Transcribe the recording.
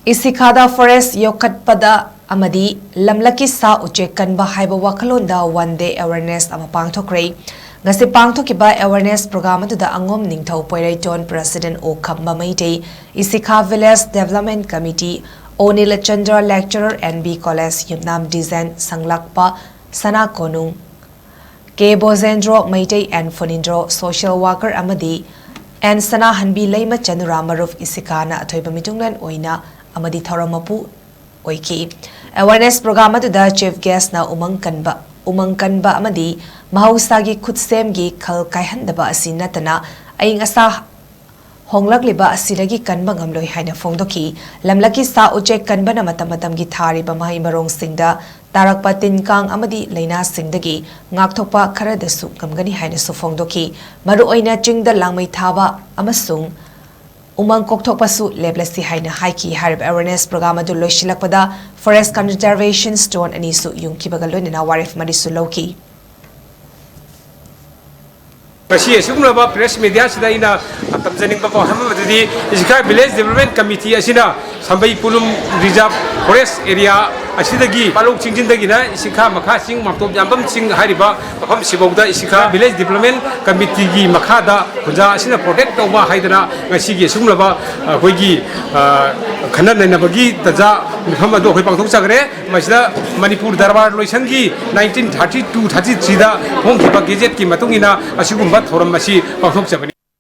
Ishikhada Forest Yokhatpa Amadi Lamlak Sha Uchek Kanba Haiba Wakhalon da 1-day awareness ama PANGTHOKHREE ngasi pangthokiba awareness program adu da angom ningthau poireiton President O Khamba Maitei Ishikhada Village Development Committee Onila Chandra Lecturer NB College Yumnam Design Sanglakpa Sana Konung K Bozendro Maitei and Fonindro Social Worker Amadi and Sana Hanbi Leima Chandra Maruf Ishikhana Athoiba Mitunglan Oina Amadi Thoramapu Oiki awareness program adu da chief guest na Uchek Kanba Amadi Mahausagi Kutsemgi Khal Kaihandaba Asinatana Aing Asa Honglakliba Asidagi Kanba Ngamloi Haina Fongdoki Lamlaki Sha Uchek Kanba na matamatamgi thariba mahai marong singda Tarakpa Tinkang Amadi Laina Singdagi Ngakthokpa Kharadasu Kamgani Haina su Fongdoki Maru Oina Chingda Langmai Thaba Amasung Umang Kokthokpasu Leblasi Haina Haiki Harib awareness program adu loisilakpada Forest Conservation Stone Anisu Yungkibagalonina Warif Marisu Loki press media Sida Tamzaning Papa Hamadi Ishikhada Village Development Committee Asina Sambai Pulum Reserve Forest Area Asidagi Palok Chinjindagina Ishikhada Makha Sing Maptop Jambam Sing Haiba Pam Sibogda Ishikhada Village Development Committee gi Makhada Kuja Asina Protect Tauba Haidana Ngasigi Sumlaba Hoigi Khana Nabagi Taja Muhammadu Hoi Pangthokchakre Masida Manipur Darbar Loisangi 1932-33 da Hongkiba Gazette ki matungina asigumba thoram masi pangthokchabani